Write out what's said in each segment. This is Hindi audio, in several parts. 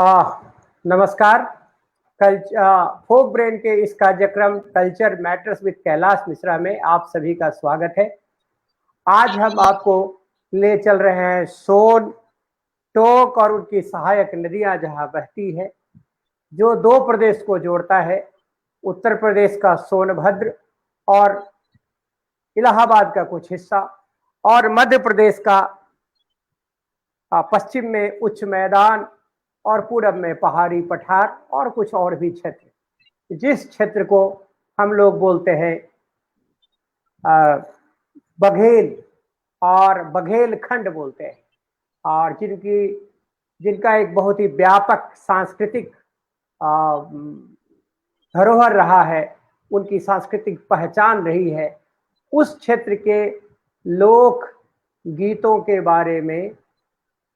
नमस्कार। कल फोक ब्रेन के इस कार्यक्रम culture matters with Kailash Mishra में आप सभी का स्वागत है। आज हम आपको ले चल रहे हैं सोन, टोक और उनकी सहायक नदियां जहां बहती है, जो दो प्रदेश को जोड़ता है, उत्तर प्रदेश का सोनभद्र और इलाहाबाद का कुछ हिस्सा और मध्य प्रदेश का पश्चिम में उच्च मैदान और पूरब में पहाड़ी पठार और कुछ और भी क्षेत्र, जिस क्षेत्र को हम लोग बोलते हैं बघेल और बघेलखंड बोलते हैं, और जिनका एक बहुत ही व्यापक सांस्कृतिक धरोहर रहा है, उनकी सांस्कृतिक पहचान रही है। उस क्षेत्र के लोक गीतों के बारे में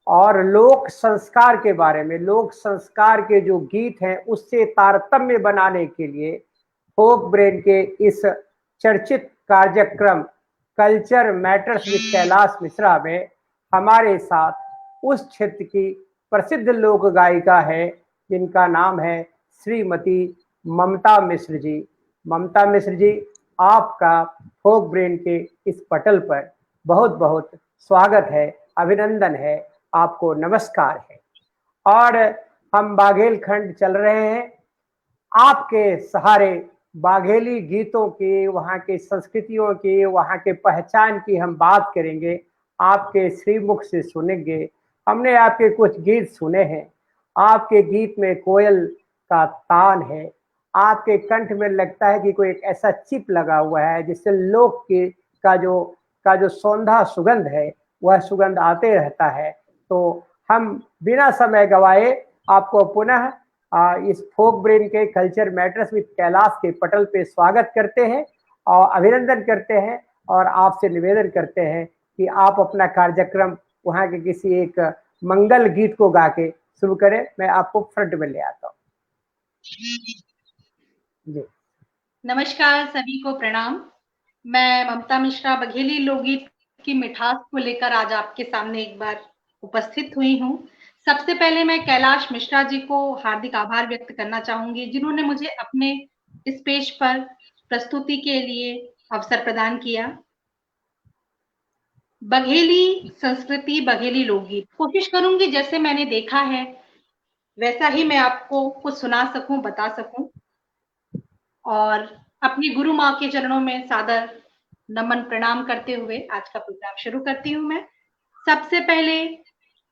और लोक संस्कार के बारे में, लोक संस्कार के जो गीत हैं उससे तारतम्य बनाने के लिए फोक ब्रेन के इस चर्चित कार्यक्रम culture matters with Kailash Mishra में हमारे साथ उस क्षेत्र की प्रसिद्ध लोक गायिका है, जिनका नाम है श्रीमती ममता मिश्र जी। ममता मिश्र जी, आपका फोक ब्रेन के इस पटल पर बहुत बहुत स्वागत है, अभिनंदन है, आपको नमस्कार है। और हम बाघेलखंड चल रहे हैं, आपके सहारे बाघेली गीतों की, वहाँ के संस्कृतियों की, वहाँ के पहचान की हम बात करेंगे, आपके श्रीमुख से सुनेंगे। हमने आपके कुछ गीत सुने हैं, आपके गीत में कोयल का तान है, आपके कंठ में लगता है कि कोई एक ऐसा चिप लगा हुआ है जिससे लोक के का जो सौंधा सुगंध है वह सुगंध आते रहता है। तो हम बिना समय गवाए आपको पुनः इस फोक ब्रेन के कल्चर मैटर्स विद कैलाश के पटल पे स्वागत करते हैं और अभिनंदन करते हैं, और आपसे निवेदन करते हैं कि आप अपना कार्यक्रम वहाँ के किसी एक मंगल गीत को गा के शुरू करें। मैं आपको फ्रंट में ले आता हूँ जी। नमस्कार, सभी को प्रणाम। मैं ममता मिश्रा बघेली लोकगीत की मिठास को लेकर आज आपके सामने एक बार उपस्थित हुई हूँ। सबसे पहले मैं कैलाश मिश्रा जी को हार्दिक आभार व्यक्त करना चाहूंगी, जिन्होंने मुझे अपने इस पेज पर प्रस्तुति के लिए अवसर प्रदान किया। बघेली संस्कृति, बघेली लोकगीत, कोशिश करूंगी जैसे मैंने देखा है वैसा ही मैं आपको कुछ सुना सकूं, बता सकूं, और अपनी गुरु माँ के चरणों में सादर नमन प्रणाम करते हुए आज का प्रोग्राम शुरू करती हूँ। मैं सबसे पहले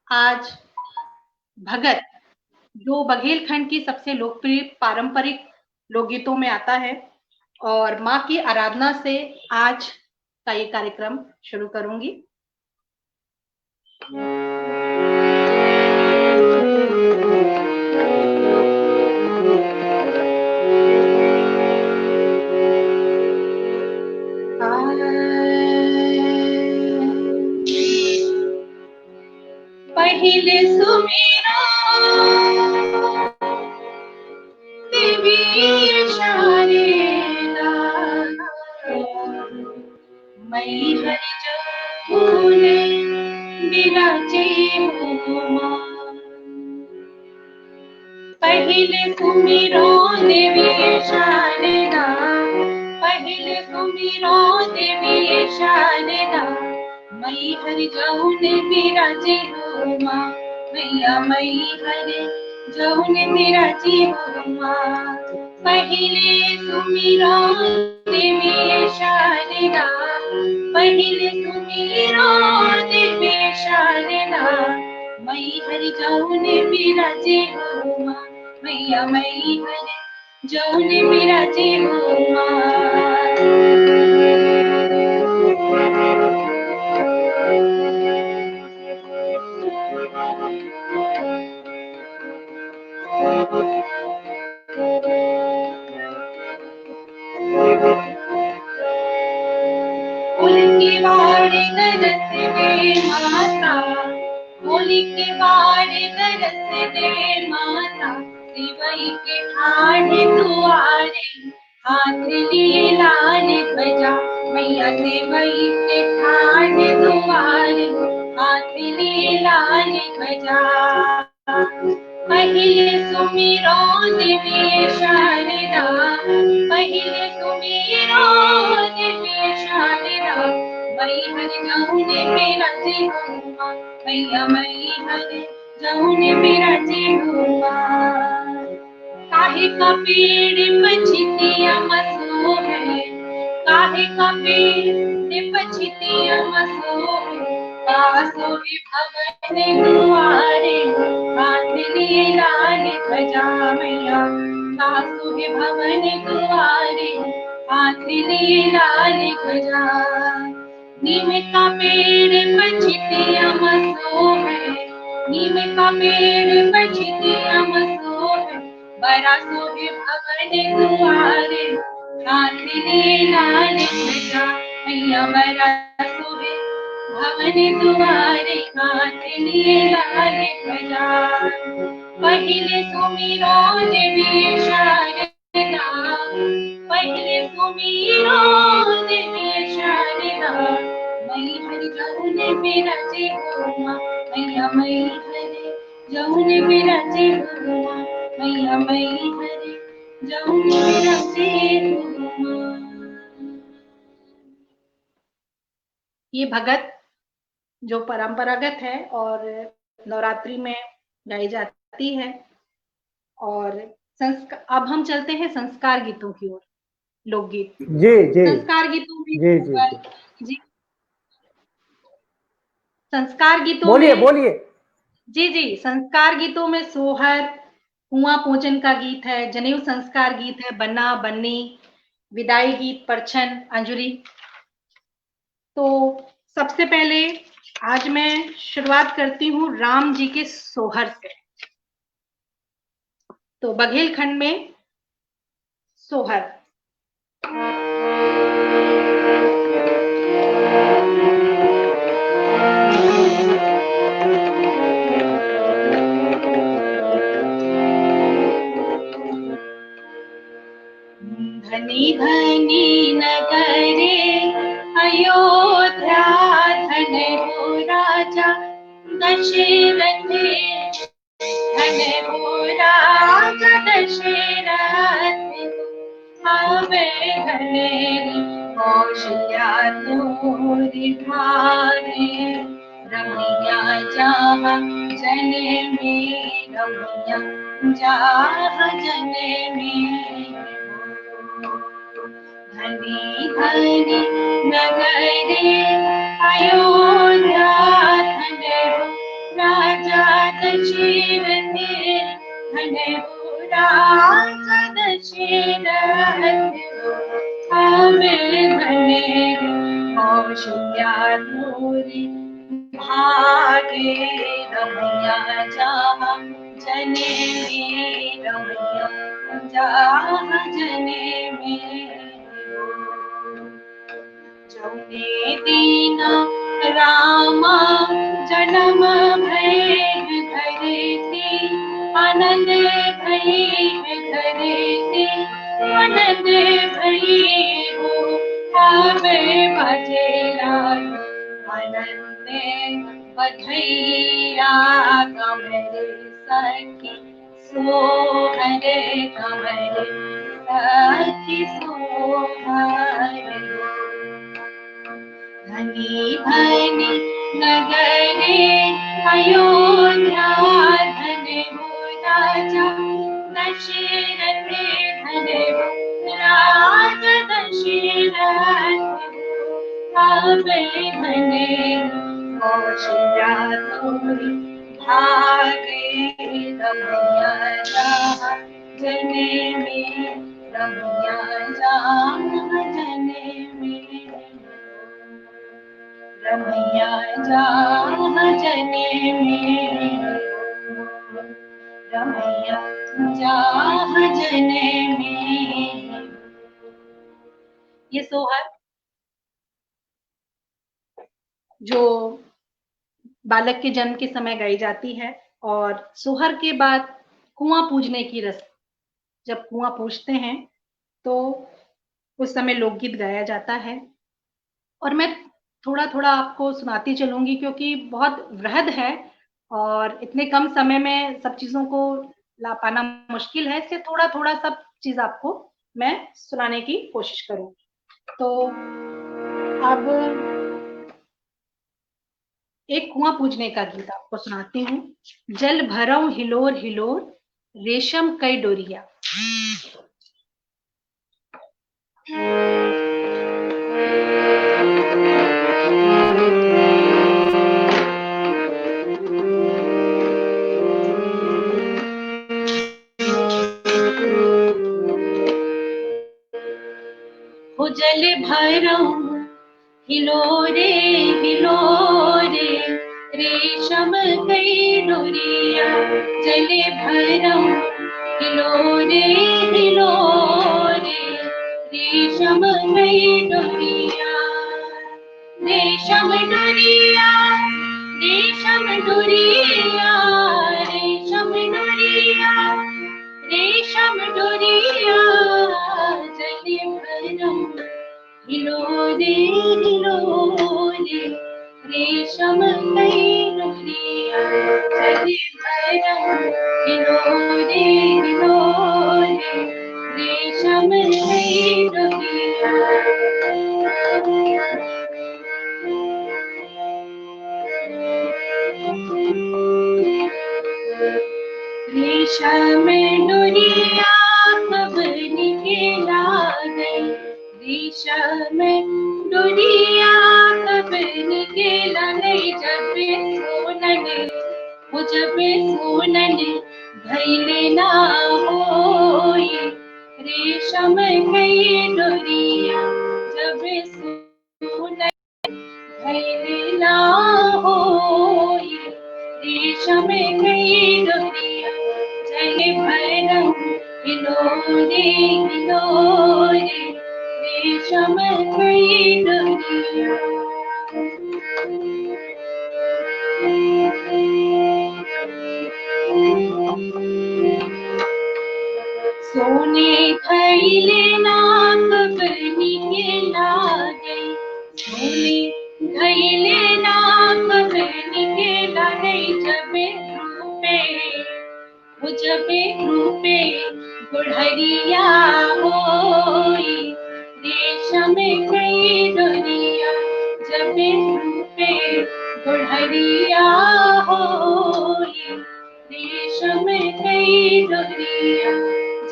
आज भगत, जो बघेलखंड की सबसे लोकप्रिय पारंपरिक लोकगीतों में आता है, और माँ की आराधना से आज का ये कार्यक्रम शुरू करूंगी। पहिले सुमिरा देवी शारेला, मई हरि जूने बिराजे हुमा। पहिले सुमिरो देवी शारेला, पहिले सुमिरो देवी शारेला, मई हरि जऊने बिराजे हुमा। मैया मई हरि जऊने बिराजे हुमा। पहिले सुमिरो देवी शारदा, पहिले सुमिरो देवी शारदा, मई हरि जऊने बिराजे हुमा। मैया मई हरि जऊने बिराजे हुमा। उनके वाड़े गरस दे माता, उनके वाड़े गरस दे माता, शिवई के ठाणे दुआरे हाथ लिए लाल बजा। मैया शिवई के ठाणे दुआरे हाथ लिए लाल बजा। पहिले सुमिरो दिव्य शारदा, पहिले सुमिरो दिव्य शारदा, मैहर जाऊने बिराजे हुआ, मैया मैहर जाऊने बिराजे हुआ। काहे का पेड़ पछितिया मसो है, काहे का पेड़ पछितिया मसो है, कासो है भवन दुआरे, हाथ लिए लाल ध्वजा मैया, कासो है भवन दुआरे, हाथ लिए लाल ध्वजा। नीम का पेड़ पछितिया मसो है, नीम का पेड़ पछितिया मसो है, बड़ा सोहे भवन दुआरे, हाथ लिए लाल ध्वजा मैया, बड़ा सोहे भवन दुआरे, हाथ लिए लाल ध्वजा। पहिले सुमिरो दिव्य शारदा, पहिले सुमिरो दिव्य शारदा, मैहर जाऊने बिराजे हुआ, मैया मैहर जाऊने बिराजे हुआ, मैया मैहर जाऊने बिराजे हुआ। ये भगत जो परंपरागत है और नवरात्रि में गाई जाती है। और अब हम चलते हैं संस्कार गीतों की ओर, लोकगीत। जी जी संस्कार गीतों में जी जी जी, संस्कार गीतों बोलिए में बोलिए। जी जी, संस्कार गीतों में सोहर, कुआं पूजन का गीत है, जनेऊ संस्कार गीत है, बन्ना बन्नी, विदाई गीत, परछन, अंजुरी। तो सबसे पहले आज मैं शुरुआत करती हूँ राम जी के सोहर से। तो बघेलखंड में सोहर। धनी धनी नगरे अयोध्या, धन हो राजा दशरथ, धन हो राजा दशरथ, आवे घरे कौशल्या तोरि भारे, रमैया जहाँ जने में, रमैया जहाँ जने में। धनी धनी नगरे अयोध्या, धन हो राजा दशरथ, धन हो राजा दशरथ, आवे घरे कौशल्या तोरि भागे, रमैया जहाँ जने में, रमैया जहाँ जने में। जौने दीन रामा जन्म भय धरती, आनंद भय धरती, आनंद भय हो, आवे बजे लाल आनंद बधैया, कमरे सखी सोहर, कमरे सखी सोहर। धनी धनी नगरे अयोध्या, धन हो राजा दशरथ, धन हो राजा दशरथ, आवे घरे कौशल्या तोरि भागे, रमैया जहाँ जने में, रमैया जहाँ जने में, रमैया जहाँ जने में, रमैया जहाँ जने में। ये सोहर जो बालक के जन्म के समय गाई जाती है, और सोहर के बाद कुआं पूजने की रस्म, जब कुआं पूजते हैं तो उस समय लोकगीत गाया जाता है। और मैं थोड़ा थोड़ा आपको सुनाती चलूंगी क्योंकि बहुत वृहद है और इतने कम समय में सब चीजों को ला पाना मुश्किल है, इसलिए थोड़ा थोड़ा सब चीज आपको मैं सुनाने की कोशिश करूंगी। तो अब एक कुआं पूजने का गीत आपको सुनाती हूँ। जल भरऊं हिलोर हिलोर, रेशम कई डोरिया। हो जल भरऊं हिलोरे हिलोरे, रेशम कई डोरिया। जल भरऊं हिलोरे हिलोरे, रेशम कई डोरिया। रेशम डोरिया, रेशम डोरिया, रेशम डोरिया, रेशम डोरिया। जल भरऊं हिलोरे हिलोरे, रेशम कई डोरिया। जल भरऊं हिलोरे हिलोरे, रेशम कई डोरिया। रेशम डोरिया कब निकला गई, रेशम डोरिया कब निकला गई। जब सोनन वो जब सोनन भइले ना होई, रेशम कई डोरिया। जब सोनन भइले ना होई, रेशम कई डोरिया। जल भरऊं हिलोरे हिलोरे, रेशम कई डोरिया। सोने खइले ना कब निकला गई, सोने खइले ना कब निकला गई। जब रूपे वो जब रूपे गुड़हरिया होई, रेशम कई डोरिया। जब रूपे गुड़हरिया होई, रेशम कई डोरिया।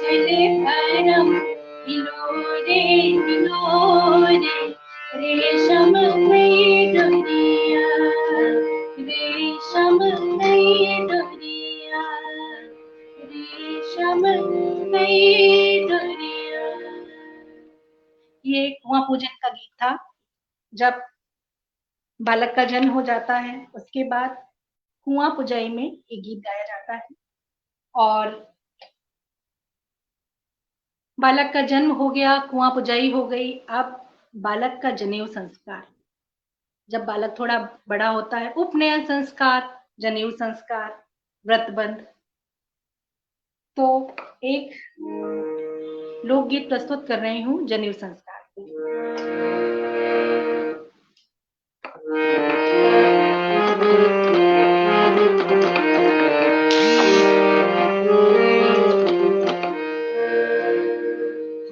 जल भरऊं हिलोरे हिलोरे, रेशम कई डोरिया। रेशम कई डोरिया, रेशम कई डोरिया। ये कुआं पूजन का गीत था। जब बालक का जन्म हो जाता है, उसके बाद कुआं पुजाई में ये गीत गाया जाता है। और बालक का जन्म हो गया, कुआं पुजाई हो गई, अब बालक का जनेऊ संस्कार। जब बालक थोड़ा बड़ा होता है, उपनयन संस्कार, जनेऊ संस्कार, व्रतबंध। तो एक लोकगीत प्रस्तुत कर रही हूँ जनेऊ संस्कार की।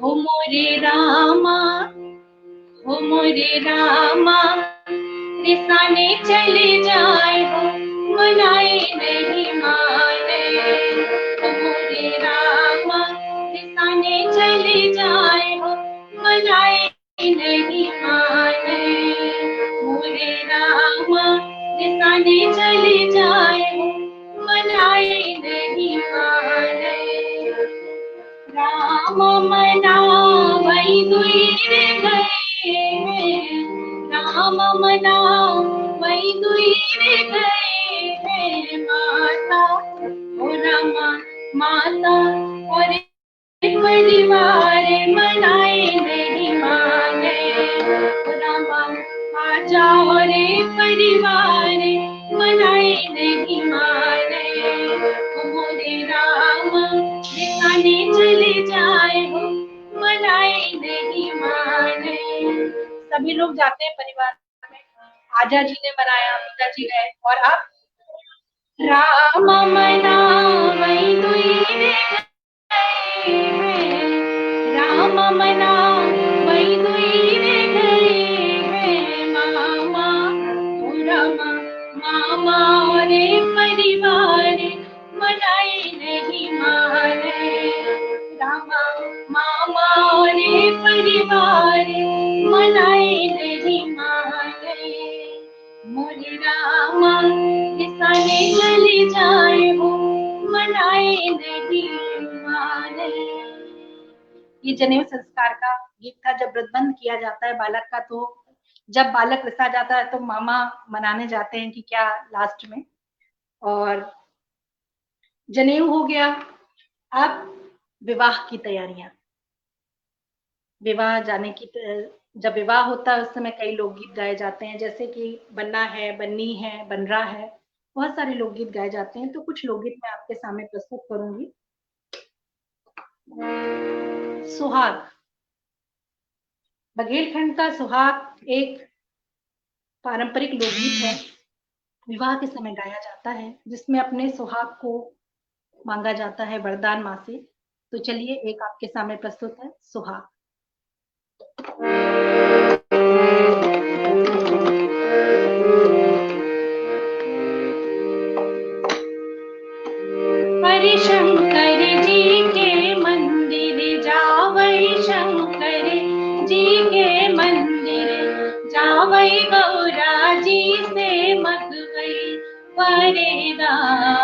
हो मोरे रामा, हो मोरे रामा, रिसाने चले जाए हो, मनाए नहीं माने। हो मोरे रामा, रिसाने चले जाए हो, मनाए नहीं माने। मोरे रामा, रिसाने चले जाए हो, मनाए नहीं माने। राम मनावई दुईर गए, राम मनावई दुईर गए। माता ओ रामा, माता और परिवार मनाए नहीं माने। रामा आजा और परिवार मनाए नहीं माने। मोरे राम रिसाने चले जाए हो, मनाए नहीं माने। सभी लोग जाते हैं परिवार में। आजा जी ने मनाया, पिताजी गए, और अब राम मनावै दुई रे गए हैं, राम मनावै दुई रे गए हैं, मामा ओ रामा मामा रे परिवार मनाए नहीं माने, रामा मामा रे परिवार मनाए नहीं माने, मोरे रामा किसाने चले जाए वो मनाए नहीं माने। ये जनेऊ संस्कार का गीत था। जब व्रतबंध किया जाता है बालक का, तो जब बालक रसा जाता है तो मामा मनाने जाते हैं कि क्या लास्ट में। और जनेऊ हो गया। अब विवाह की तैयारियां, विवाह जाने की जब विवाह होता है उस समय कई लोकगीत गाए जाते हैं, जैसे कि बन्ना है, बन्नी है, बनरा है, बहुत सारे लोकगीत गाए जाते हैं। तो कुछ लोकगीत मैं आपके सामने प्रस्तुत करूंगी। सुहाग, बघेलखंड का सुहाग एक पारंपरिक लोकगीत है, विवाह के समय गाया जाता है, जिसमें अपने सुहाग को मांगा जाता है वरदान माँ से। तो चलिए एक आपके सामने प्रस्तुत है सुहाग। हरि शंकर जी के मंदिर जावै, शंकर जी के मंदिर जावै, गौरा जी से मगवै वरदान,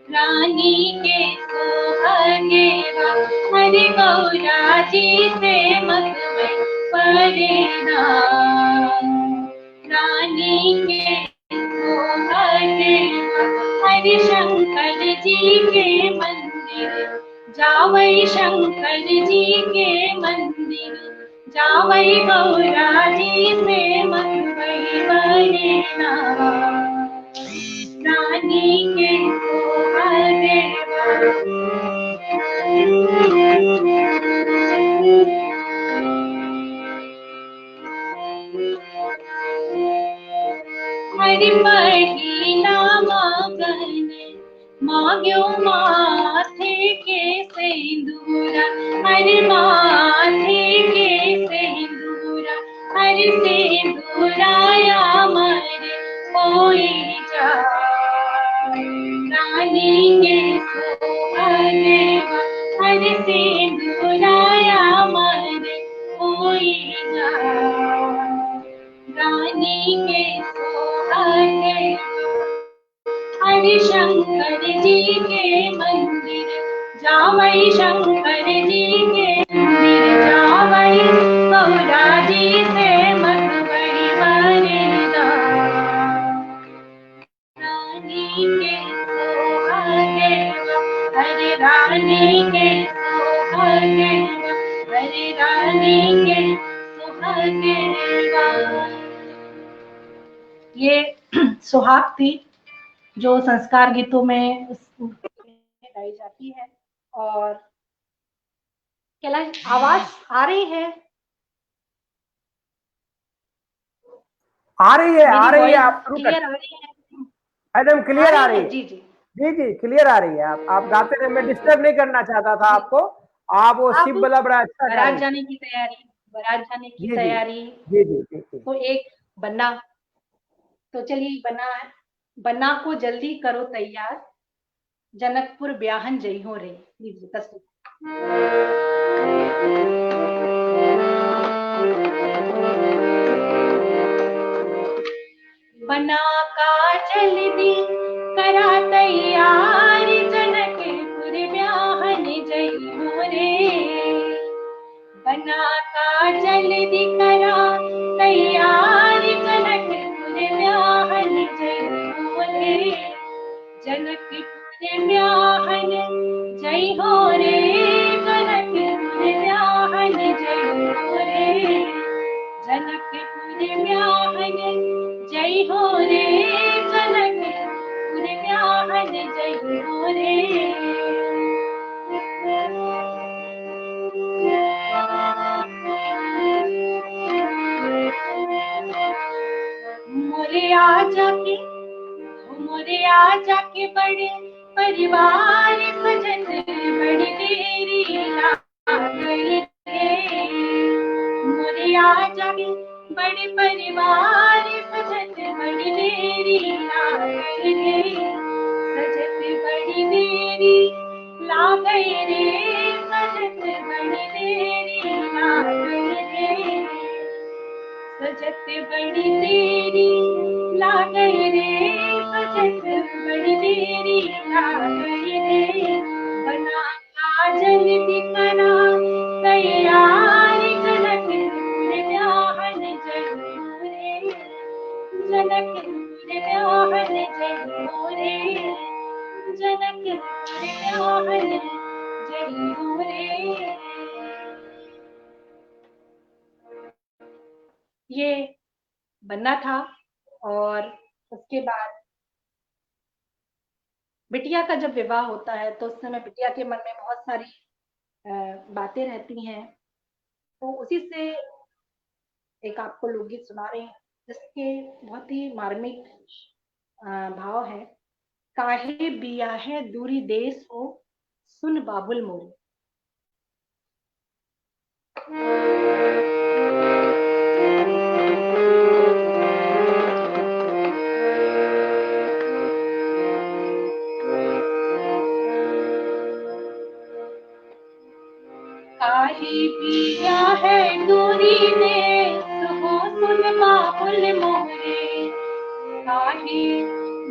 रानी के सोहगे हरि गौरा जी से मगवै वरदान, रानी के सोहगे हरि शंकर जी के मंदिर जावै, शंकर जी के मंदिर जावै, गौरा जी से मगवै वरदान, रानी के सोहगे हरि पहिला मगन मांग्यो माथे के सिंदूरा, हरि माथे के सिंदूरा, हरि सिंदूराया मर कोई जाए, रानी के सोहगे हरि सिंदूराया मर कोई जाए, रानी के सोहगे हरि शंकर जी के मंदिर जावै, शंकर जी के मंदिर जावै, गौरा जी से मगवै वरदान, रानी के सोहगे हरि रानी के सोहगे हरि रानी के सोहगे। ये सुहाग थी जो संस्कार गीतों में गाई जाती है। और कैलाश, आवाज आ रही है? आ रही है, आ मेरी रही है, वॉइस आप शुरू कर। क्लियर आ रही है? एकदम आ क्लियर आ रही रही है? है। जी जी। जी जी, क्लियर आ रही है। आप गाते रहे, मैं डिस्टर्ब नहीं करना चाहता था जी, आपको। आप वो अब शिव वाला बड़ा अच्छा गा बारात रही थी। जाने की तैयारी, बारात जाने की जी जी तैयारी। जी जी जी जी। तो एक बन्ना, तो चलिए बन्ना, बन्ना को जल्दी करो तैयार, जनकपुर ब्याहन जई हो रे। लीजिए प्रस्तुत। बना का जल्दी करा तैयार, जनकपुर ब्याहन जई हो रे, बना का जल्दी करा तैयार, जनकपुर ब्याहन जई हो रे, जनकपुर ब्याहन जई हो रे, जनकपुर ब्याहन जई हो रे, जनकपुर ब्याहन जई हो रे, जनकपुर ब्याहन जई हो रे। मोरे आजा के मोरे आजा के बड़े परिवार सजन बड़ी देरी गई रे। मोरे आजा के बड़े परिवार सजन बड़ी देरी गई रे। सजत बड़ी देरी ला गई रे। सजत बड़ी देरी ला गई रे। सजत बड़ी देरी ला गई रे। सजत बड़ी देरी ला गई रे। बना काजल दिखना तैयार जनकपुर ब्याहन जइयो रे। जनकपुर ब्याहन जइयो रे। जनकपुर ब्याहन जइयो रे। ये बनना था। और उसके बाद बिटिया का जब विवाह होता है तो उस समय बिटिया के मन में बहुत सारी बातें रहती हैं। तो उसी से एक आपको लोकगीत सुना रहे हैं जिसके बहुत ही मार्मिक भाव है। काहे बिया है दूरी देश हो सुन बाबुल मोरे। काहे बिया है दूरी देश हो सुन बाबुल मोरे। काहे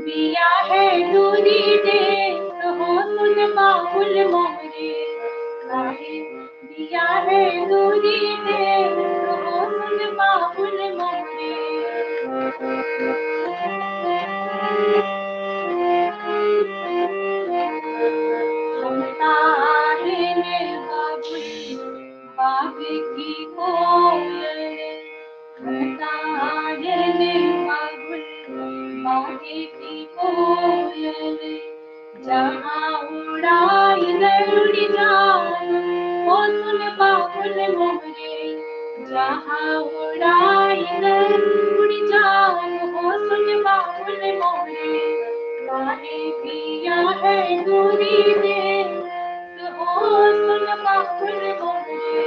बिया है दूरी देश हो सुन बाबुल मोरे। काहे बिया है दूरी देश हो सुन बाबुल मोरे। हम तारे ने बाबुल बाग की कोयल। हम तारे ने बाबुल बाग की कोयल। जहाँ उड़ाई उड़ जाए ओ सुन बाबुल मोरे। जहाँ उड़ाई उड़ जाए ओ सुन बाबुल मोरे। काहे बिया है दूरी देश हो सुन बाबुल मोरे।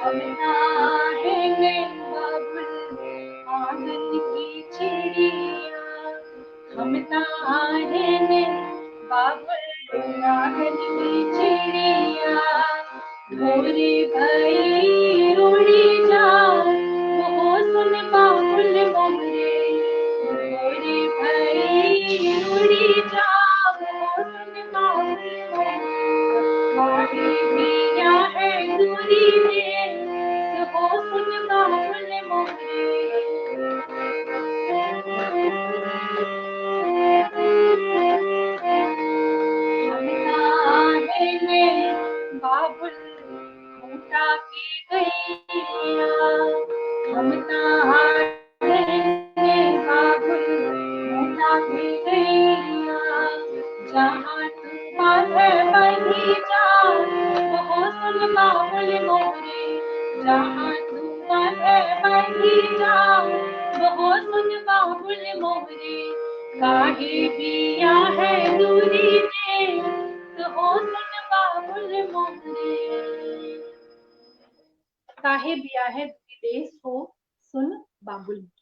हम तारेंगे बाबुल आंगन की चिड़िया। हम तारेंगे बाबुल आंगन की चिड़िया। भोरे भई उड़ी जाए वो सुन बाबुल मोरे। भोरे भई उड़ी जाए वो सुन बाबुल मोरे। काहे बिया है दूरी देश हो सुन बाबुल मोरे। हम तारेंगे बाबुल मोटा की गैया। हम तारेंगे बाबुल मोटा की गैया। जहाँ तूफान बही जाए वो सुन बाबुल मोरे। जहाँ तूफान बही जाए वो सुन बाबुल मोरे। काहे बिया है दूरी देश हो सुन बाबुल मोरे। काहे बिया है दूरी देश हो सुन बाबुल मोरे।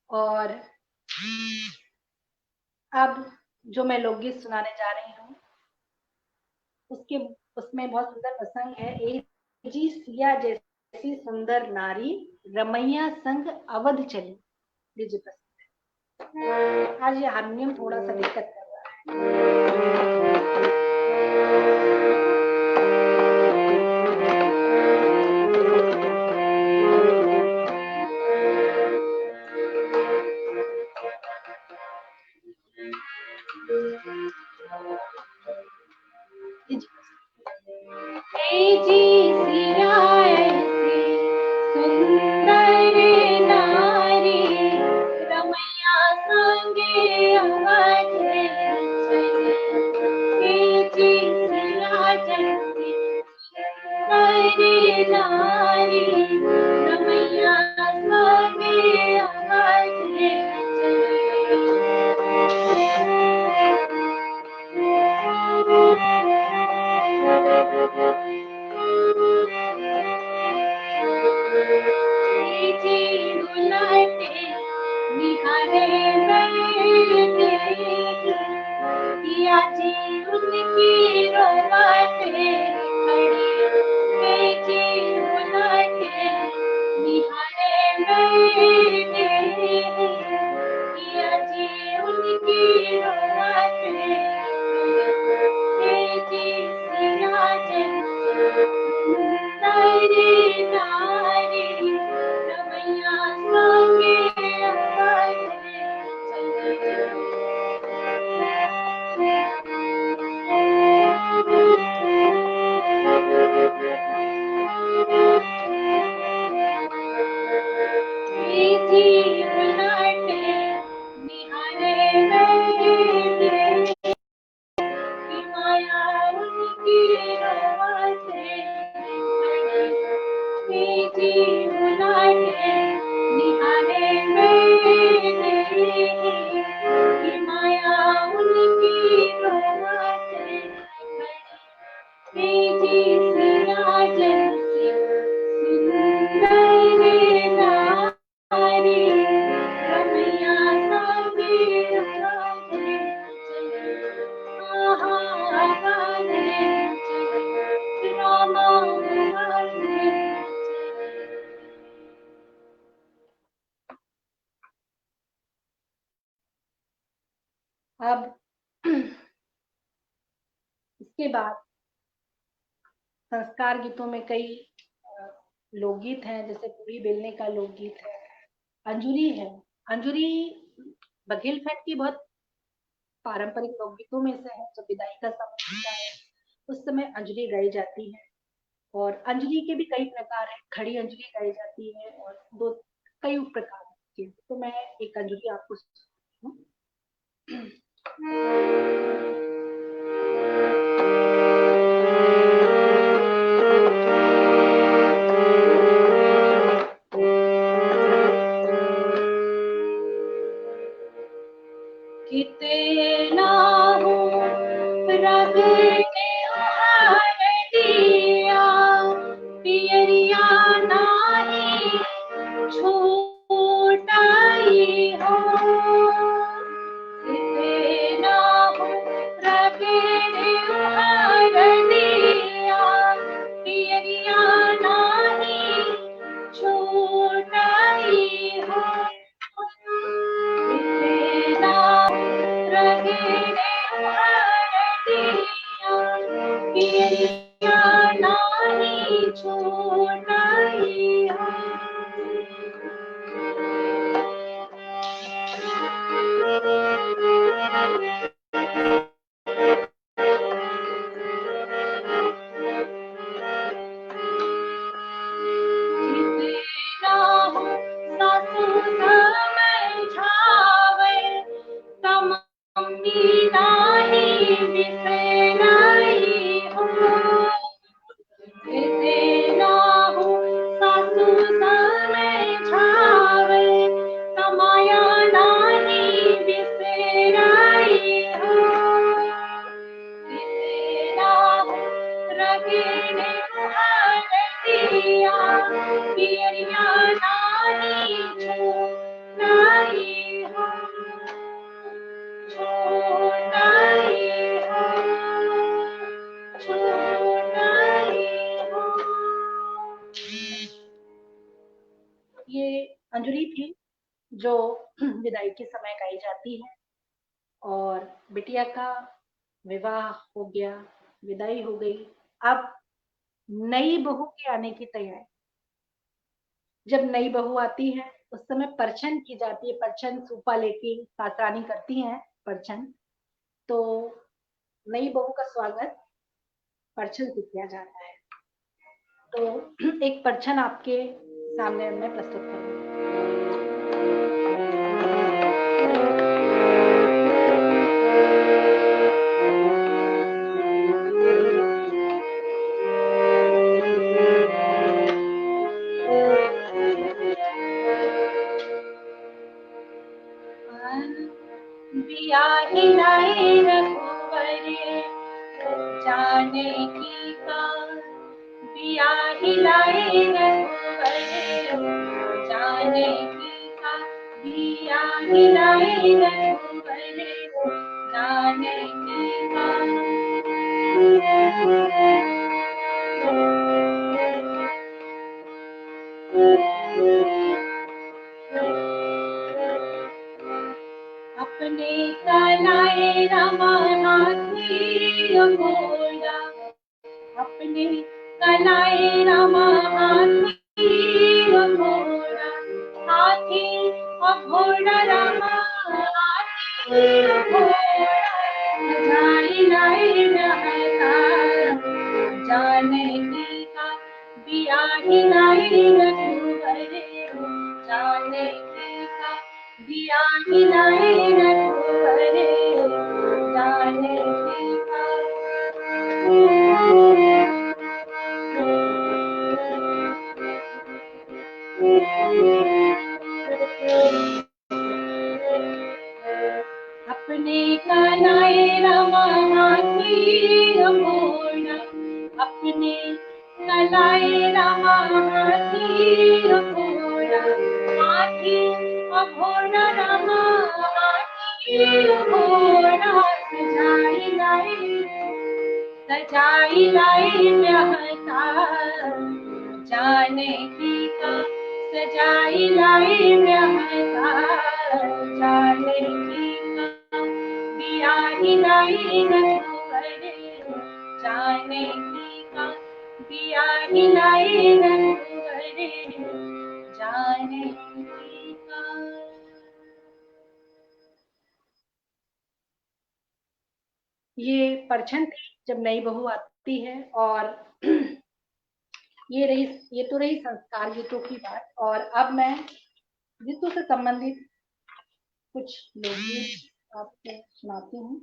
और अब जो मैं लोकगीत सुनाने जा रही हूँ उसमें बहुत सुंदर प्रसंग है। एक जी सिया जैसी सुंदर नारी रमैया संग अवध चली। लीजिए प्रसंग। आज ये हारमोनियम थोड़ा सा दिक्कत कर रहा है। जी सिया ऐसी सुंदर नारी रमैया संगे अवध चली। जी सिया जैसी नारी रमैया संगे अवधि निहारे बैठे किया जी उनकी रोवाटे खड़ी बेटी उलटे निहारे बैठे किया जी उनकी रोवाटे बेटी सियाजन नारी नारी रमैया संगे अब इसके बाद संस्कार गीतों में कई लोकगीत हैं, जैसे पूरी बेलने का लोकगीत है, अंजुरी है। अंजुरी बघेलखंड की बहुत पारंपरिक लोकगीतों में से है। जब विदाई का समय होता है उस समय अंजुरी गाई जाती है, और अंजुरी के भी कई प्रकार है। खड़ी अंजुरी गाई जाती है और दो कई प्रकार की। तो मैं एक अंजुरी आपको कितना हो रब ने उहार दिया पियरिया नाही छूटाई हो। कितना हो रब ने उहार दिया पियरिया नाही छूटाई हो। ये अंजुरी थी जो विदाई के समय गाई जाती है। और बिटिया का विवाह हो गया, विदाई हो गई, अब नई बहू के आने की तैयारी। जब नई बहू आती है उस समय परछन की जाती है। परछन सूपा लेके सासरानी करती हैं परछन। तो नई बहू का स्वागत परछन से किया जाता है। तो एक परछन आपके सामने मैं प्रस्तुत करूंगी। जानकी का बिया हिलाए रघुवर जानकी का बिया हिलाए रघुवर जानकी का अपने कलाए रमा हाथी घोड़ा अपने कलाए रमा हाथी घोड़ा हाथी घोड़ा रमा हाथी घोड़ा जाई लाई रहता जानकी का बिया हिलाई रघुवर जानकी का बिया हिलाई रघुवर जानकी का अपने कलाए रमा हाथी घोड़ा अपने कलाए रमा हाथी घोड़ा हाथी घोड़ा रमा हाथी घोड़ा सजाई लाई ब्याहता जानकी का सजाई लाई ब्याहता जानकी का बिया हिलाई रघुवर जानकी का बिया हिलाई रघुवर जानकी का। ये परछन थी जब नई बहू आती है और ये तो रही संस्कार गीतों की बात। और अब मैं गीतों से संबंधित कुछ लोकगीत आपको सुनाती हूँ।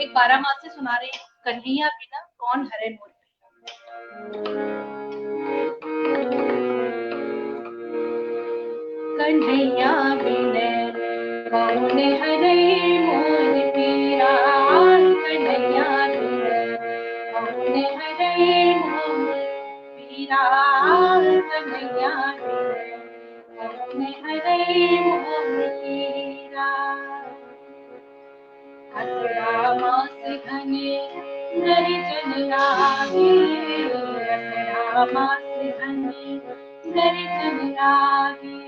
एक 12 मास से सुना रही हूँ। कन्हैया बिना कौन हरे मोर कन्हैया बिना कौन हरे मोर पीरा कन्हैया बिना कौन हरे मोर पीरा कन्हैया बिना कौन हरे मोर पीरा असरा मास घने निर्जन रागे असरा मास घने निर्जन रागे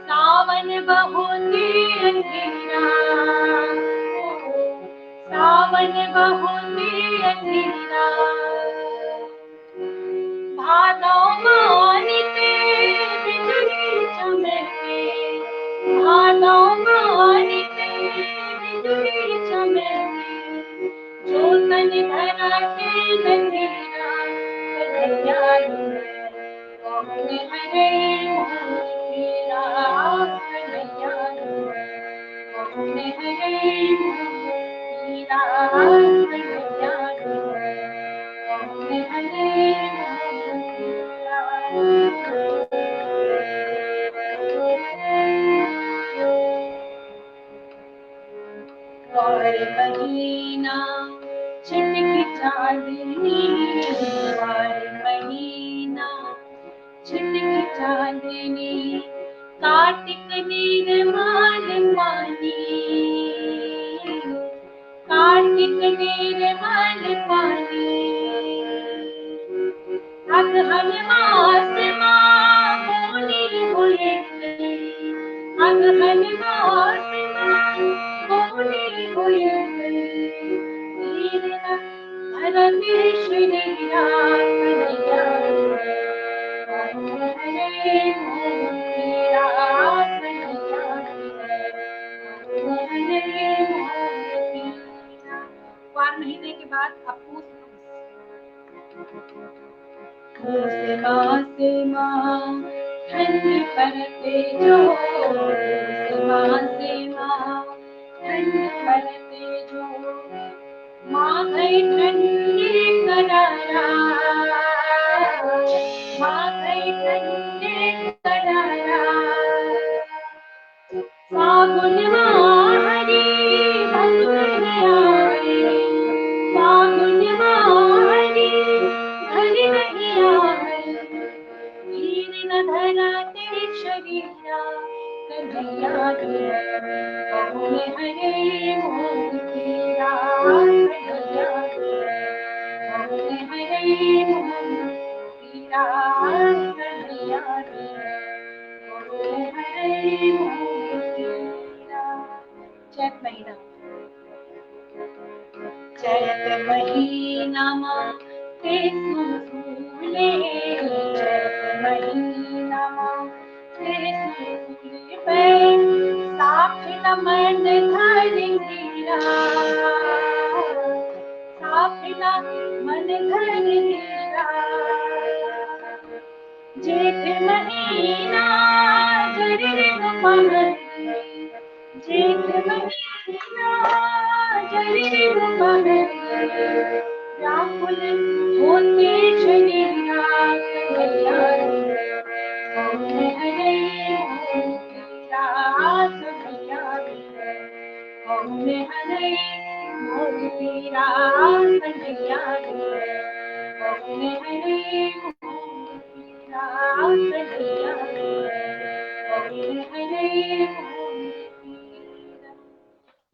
सावन बहुते अंधेरा सावन बहुते अंधेरा भादौ मानिते बिजुली चमके भादौ मानिते बिजुली चमके जोतन धरा के नंदीरा कन्हैया कौन हरे मोर पीरा कन्हैया कौन हरे मोर पीरा कन्हैया कौन हरे और महीना छिटकी चांदनी और महीना छिटकी चांदनी कार्तिक निर्मल पानी कार्तिक निर्मल पानी अगहन मास माँ बोली हुए अगहन मास माँ बोली हुए धरमेश्वरी कन्हैया हरे मोर पीरा कन्हैया हरे मोर पीरा। 4 महीने के बाद अपू से माँ ठंड पड़ते जो, से माँ ठंड पड़ते जो, माँ गई ठंडे करारा, माँ गई ठंडे करारा, फागुन माँ हरी भक्त नहीं आए, फागुन माँ हरी घर नहीं आए, वीर न धरा तेरे शरीरा, कन्हैया रे बाहों में हरे मोर पीरा, कन्हैया रे बाहों में हरे मोर पीरा, कन्हैया रे बाहों में हरे मोर पीरा। चैत महीना, चैत महीना माँ के फूले, चैत महीना माँ के फूले पे साफिला मन धर गिरा, साफिला मन धर गिरा, जेठ महीना जरी दोपहर, जेठ महीना जरी दोपहर, व्याकुल होते शरीरा, कन्हैया रे बाहों में हरे मोर पीरा, कन्हैया रे बाहों में हरे मोर पीरा, कन्हैया रे बाहों में हरे मोर पीरा, कन्हैया रे बाहों में हरे मोर पीरा।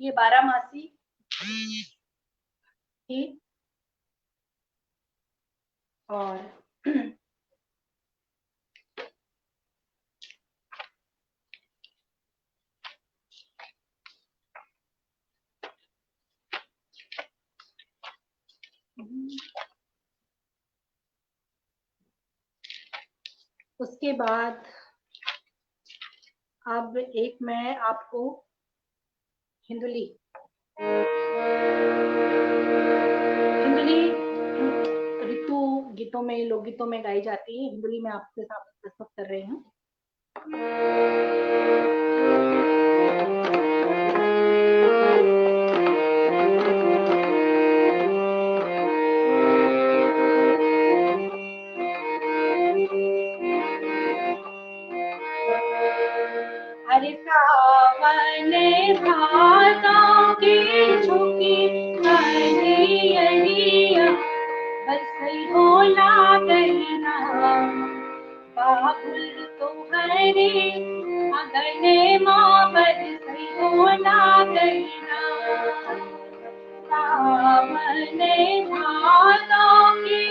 ये 12 मासी थी और उसके बाद अब एक मैं आपको हिंदुली ऋतु गीतों में, लोकगीतों में गाई जाती है, हिंदुली में आपके साथ प्रस्तुत कर रही हूँ। हरे सावन भादों की झुकी हरियरिया, बरसई होला गईना, बाबुल तुम्हारे अगने माँ बरसई होला गईना, सावन भादों की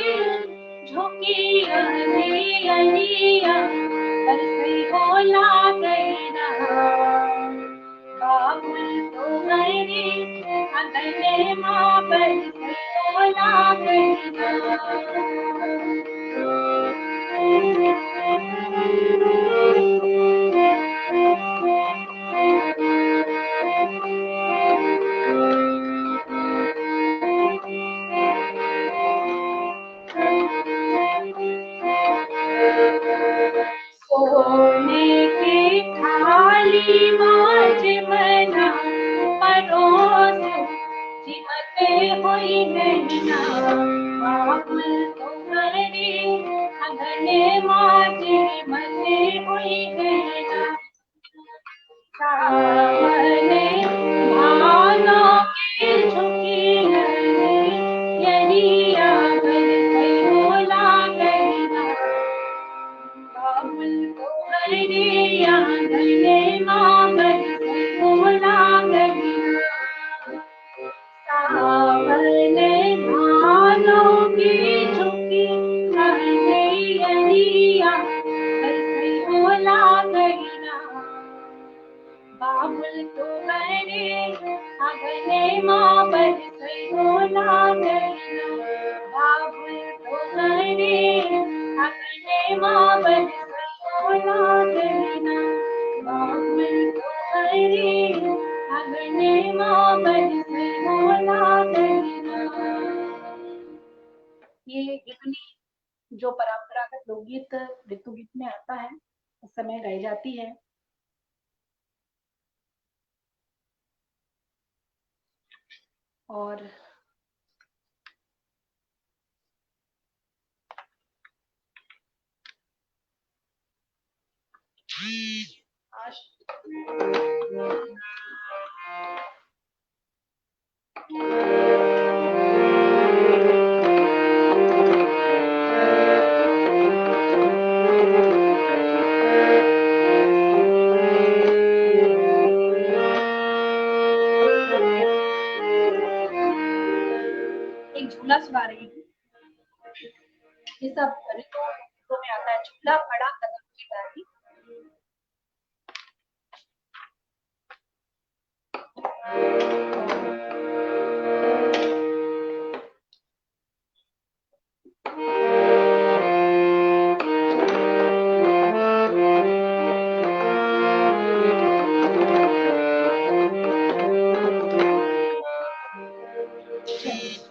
झुकी हरियरिया, बरसई होला गईना, बाबुल तुम्हारे अगने माँ बरसई होला गईना। सोने की थाली माज बना परोस, जिमते हुई नैना, बाबुल तुम्हारे अगने माजे मते हुई नैना, सावने भादों की झुकी हरियरिया, बरसई होला गईना, बाबुल तुम्हारे आंगने माँ बरसई होला गईना, सावने भादों की झुकी हरियरिया, बरसई होला गईना, बाबुल तुम्हारे आंगने माँ बरसई होला गईना, बाबुल तुम्हारे आंगने माँ बरसई होला गईना, बाबुल तुम्हारे आंगने माँ बरसई होला गईना। ये हिंदुली जो परंपरागत लोकगीत ऋतु गीत में आता है उस समय गाई जाती है। और आज एक झूला सुना रही हूँ। ये सब ऋतु में आता है। झूला पड़ा कदम की डाली,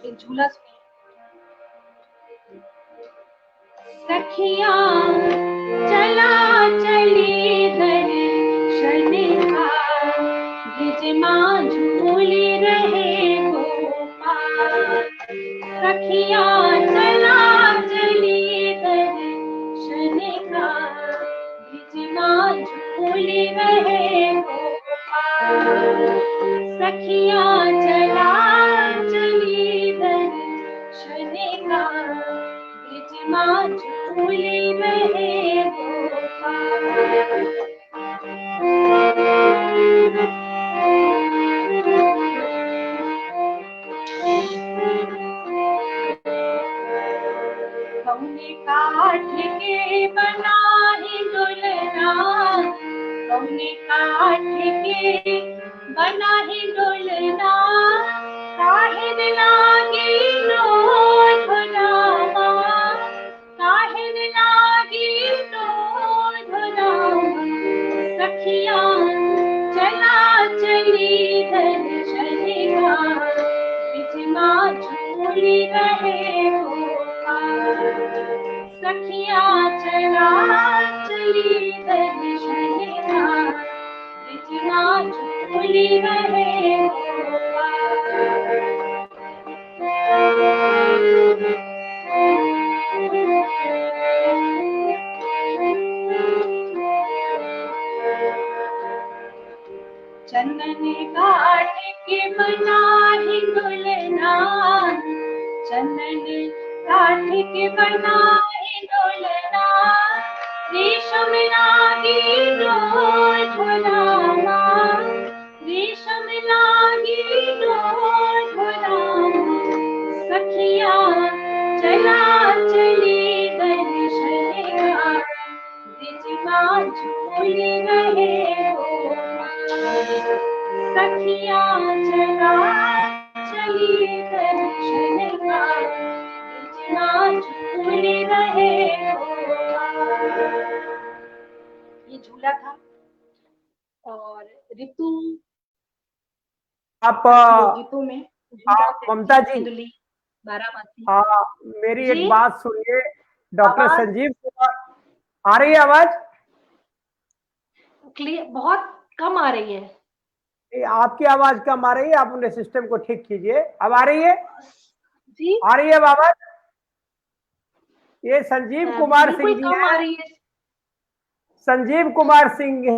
एक झूला सुनिए। सखिया चला चली दर्शन का, ब्रिज माँ झूले रहे गोपाल। सखिया चला चली दर्शन का, ब्रिज माँ झूले रहे गोपाल। सखिया चला चली दर्शन का, ब्रिज माँ झूले रहे गोपाल। कौने काठ के बना है दुल्हना, कौने काठ के बना है दुल्हना, काहे न लागी नोट भुलावा, काहे न लागी नोट भुलावा। सखिया चला चली दर्शन का, ब्रिज माँ झूली रहे गोपाल। सखिया चला चली दर्शन का, ब्रिज माँ झूली रहे गोपाल। चंदन काठ के बना है दुल्हना, चंदन काठ के बना है दुल्हना, रेशम लागी डोर भुलावा, रेशम लागी डोर भुलावा। सखिया चला चली दर्शन का, ब्रिज माँ झूले रहे गोपाल। सखिया चला चली दर्शन का, ब्रिज माँ झूले रहे गोपाल। ये झूला था। और ऋतु आप लोकगीतों में झूला, ममता जी, धुंधली, बारामती। मेरी जी? एक बात सुनिए। डॉक्टर आवाज संजीव कुमार, आ रही है आवाज? क्लियर बहुत कम आ रही है। आपकी आवाज कम आ रही है, आप अपने सिस्टम को ठीक कीजिए। अब आ रही है? जी आ रही है आवाज? ये संजीव कुमार बिल्कुल सिंह जी कम आ हैं। रही है संजीव कुमार सिंह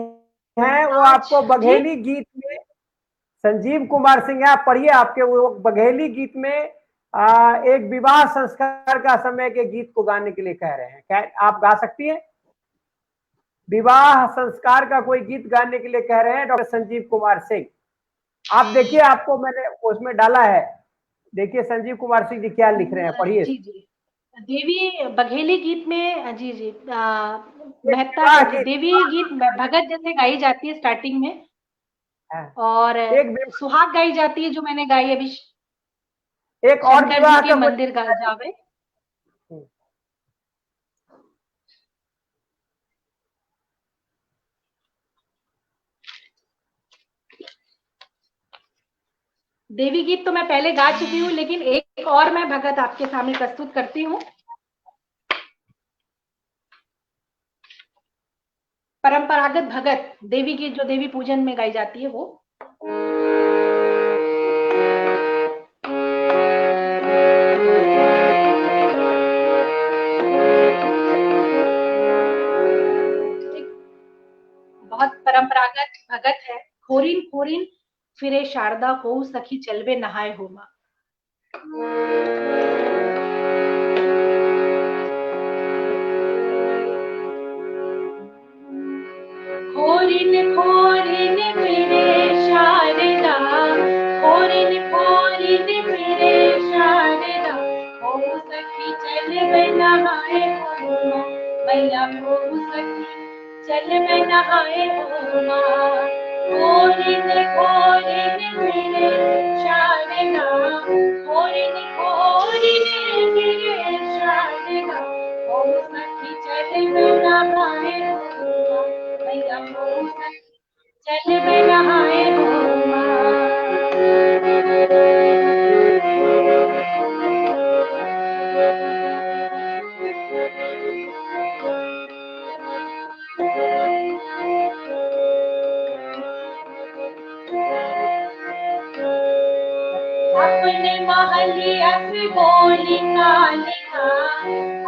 हैं, वो आवाज। आपको जी बघेली गीत में, संजीव कुमार सिंह आप पढ़िए, आपके वो बघेली गीत में एक विवाह संस्कार का समय के गीत को गाने के लिए कह रहे हैं। क्या आप गा सकती हैं? विवाह संस्कार का कोई गीत गाने के लिए कह रहे हैं डॉक्टर संजीव कुमार सिंह। आप देखिए, आपको मैंने उसमें डाला है, देखिए संजीव कुमार सिंह जी क्या लिख रहे हैं, पढ़िए। जी जी देवी बघेली गीत में, जी जी एक मेहता विवाह जी, गीत, देवी गीत भगत जैसे गाई जाती है स्टार्टिंग में, और एक सुहाग गाई जाती है जो मैंने गाई अभी, एक और शंकर जी विवाह के का मंदिर जावे। देवी गीत तो मैं पहले गा चुकी हूँ, लेकिन एक और मैं भगत आपके सामने प्रस्तुत करती हूँ। परंपरागत भगत देवी की जो देवी पूजन में गाई जाती है वो। बहुत परंपरागत भगत है। खोरिन खोरिन फिरे शारदा को सखी चलवे नहाए होमा। खोरिन खोरिन फिरे शारदा, खोरिन खोरिन फिरे शारदा, हो सखी चलवे नहाए होमा, मैया हो सखी चलवे नहाए होमा। खोरिन खोरिन फिरे शारदा, खोरिन खोरिन फिरे शारदा, हो सखी चलवे नहाए होमा, मैया हो सखी चलवे नहाए होमा। अपने महलिया से बोली कालिका,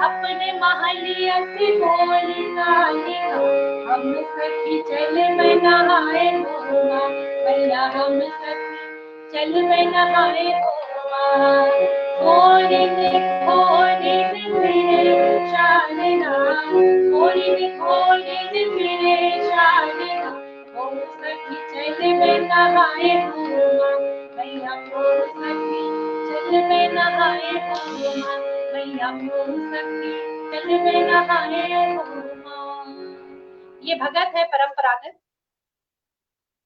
अपने महलिया से बोली कालिका, हम सखी चलवे नहाए होमा, मैया हम सखी चलवे नहाए होमा। खोरिन खोरिन फिरे शारदा, खोरिन खोरिन फिरे शारदा, हो सखी चलवे नहाए होमा, मैया हो सखी चलवे नहाए होमा, मैया हो सखी चलवे नहाए होमा। ये भगत है परंपरागत।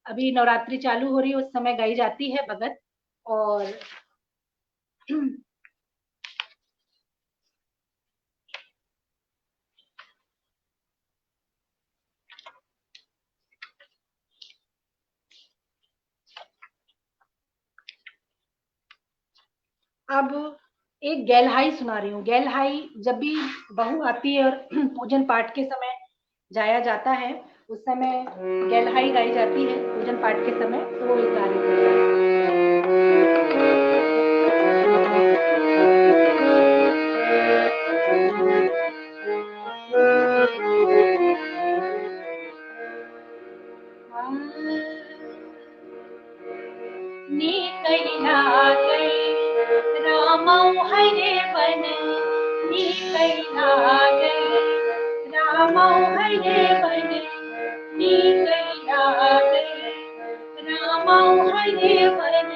अभी नवरात्रि चालू हो रही है, उस समय गाई जाती है भगत। और अब एक गैलहाई सुना रही हूँ। गैलहाई जब भी बहू आती है और पूजन पाठ के समय जाया जाता है, उस समय गैलहाई गाई जाती है पूजन पाठ के समय, तो वो गा रही रामौ हरे बन, रामौ हरे बन, रामौ हरे बन।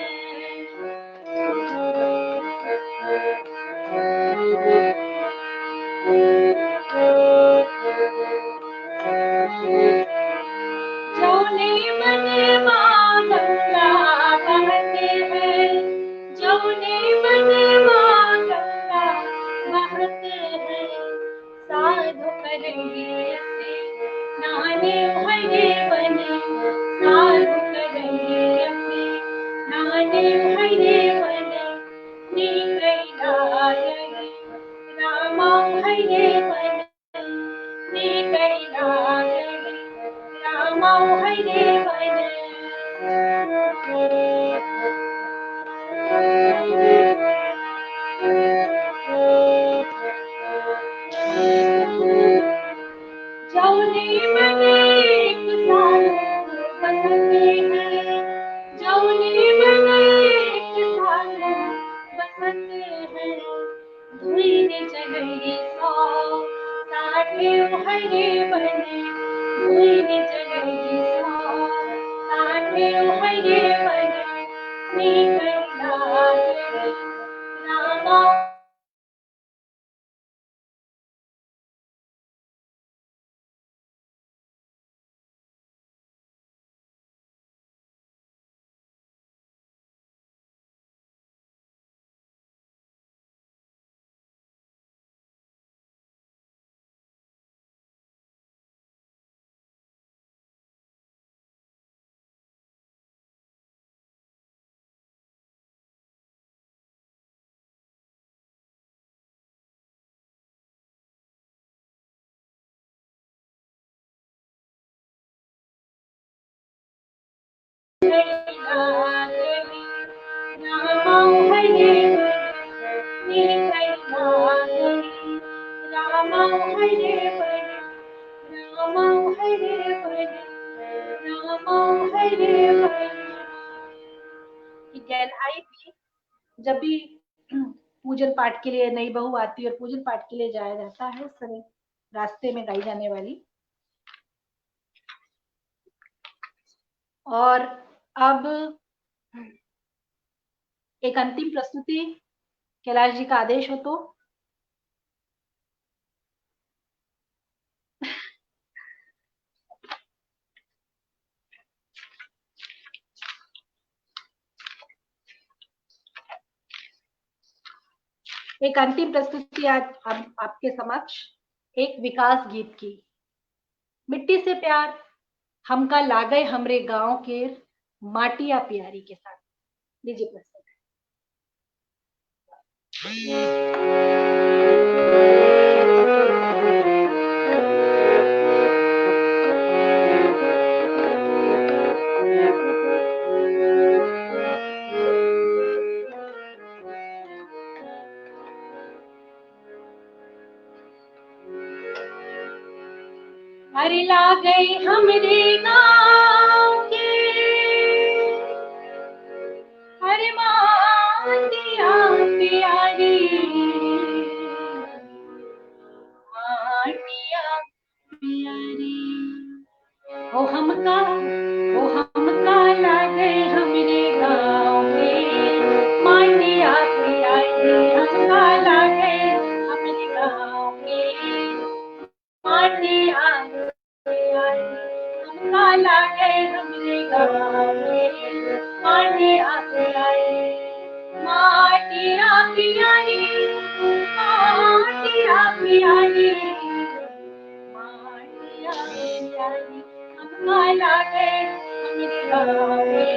जौने मन मां गंगा बहते हैं, जौने मन मां गंगा बहते हैं, साधु करेंगे ऐसे नाने हरे बने, साधु करेंगे ऐसे नाने हरे बने। रामौ हरे बने, रामौ हरे बने। जौने मन एक साधु बसते हैं, जौने मन एक साधु बसते हैं, धुइन चढ़ई सौ साढ़े हरे बने, धुइन चढ़ई सौ साढ़े हरे बने। रामौ जब भी पूजन पाठ के लिए नई बहू आती है और पूजन पाठ के लिए जाया जाता है, उस समय रास्ते में गाई जाने वाली। और अब एक अंतिम प्रस्तुति, कैलाश जी का आदेश हो तो। एक अंतिम प्रस्तुति आज आपके समक्ष, एक विकास गीत की। मिट्टी से प्यार हमका लागय हमरे गांव के माटिया प्यारी के साथ। लीजिए प्रस्तुत। अरे ला गई हमरे गाँव के अरे माटिया प्यारी, माटिया प्यारी। ओ हमका ला गई हमरे गाँव के माटिया प्यारी, हमका ला गई हमरे गाँव के माटिया हमका ला गए हमरे गाँव में माटिया प्यारी, माटिया प्यारी, माटिया प्यारी, माटिया प्यारी। हमका ला गए हमरे गाँव में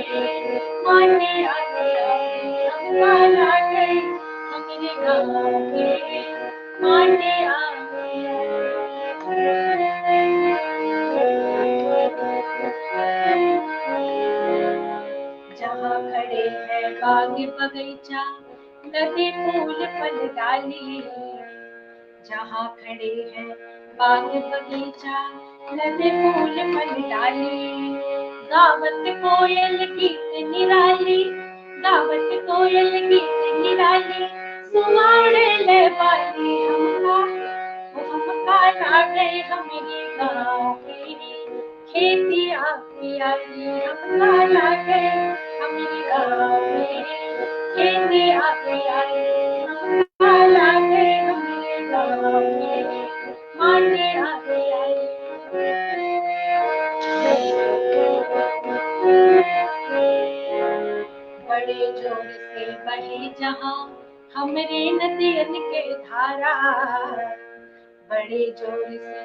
माटिया प्यारी, हमका ला गए हमरे गाँव में माटिया जहाँ खड़े हैं बाग बगीचा लगे फूल फल डाली, जहाँ खड़े हैं बाग बगीचा लगे फूल फल डाली। गावत कोयल गीत निराली, गावत कोयल गीत निराली, सुवाड़े ले बाली हमका ला गए हमरे गाँव की खेतिया प्यारी, हमका ला गए हमरे गाँव में खेतिया प्यारी, हमका ला गए हमरे गाँव में माटिया प्यारी। बड़े जोर से बहे जहाँ हमरे नदियन के धारा, बड़े जोर से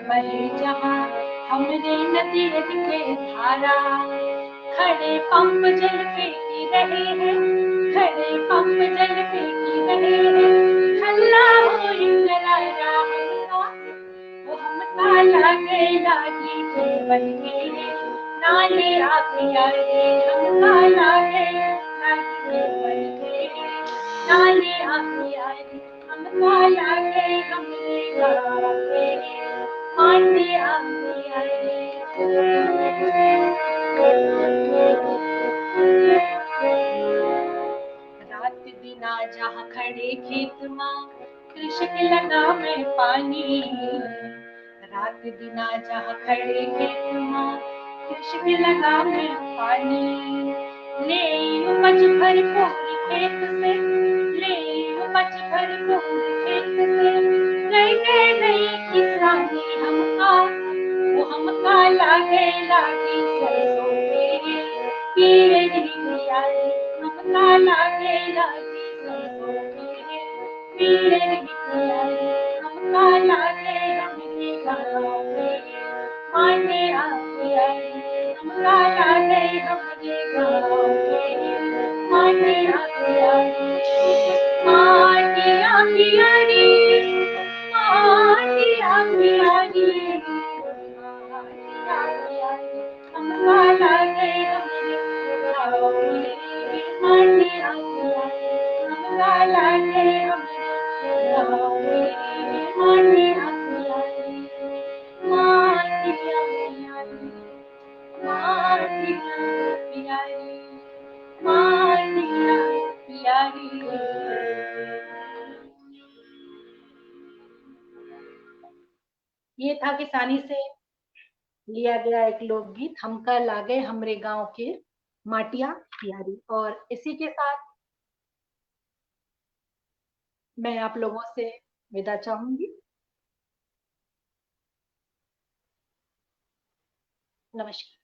बहे जहाँ हमरे नदियन के धारा। खड़े पंप जल फेंकी रहे हैं, खड़े पंप जल फेंकी रहे हैं, हल्ला हो करारा हमका ला गए लागी के बन के नाले आ प्यारे, हमका ला गए लागी के बन के नाले आ प्यारे, हमका ला गए हमरे गाँव में माटी आ प्यारे। रात बिना जहाँ खड़े खेत माँ कृषक लगा में पानी, रात बिना जहाँ खड़े खेत माँ कृषक लगा में पानी। ले उपज भरपूर खेत से, ले उपज भरपूर खेत से, गए गए नई किसानी हमका वो हमका लागे लागी सरसों के पीरे प्यारी, हमका लागे लागी सरसों के पीरे प्यारी, हमका लागे हमरे गाँव में माटे आ प्यारी, हमका लागे हमरे गाँव में माटे आ प्यारी, माटे आ प्यारी, माटे आ प्यारी, हमका लागे हमरे ये था किसानी से लिया गया एक लोकगीत, हम कर लागे हमरे गांव के माटिया प्यारी। और इसी के साथ मैं आप लोगों से विदा चाहूंगी। नमस्कार।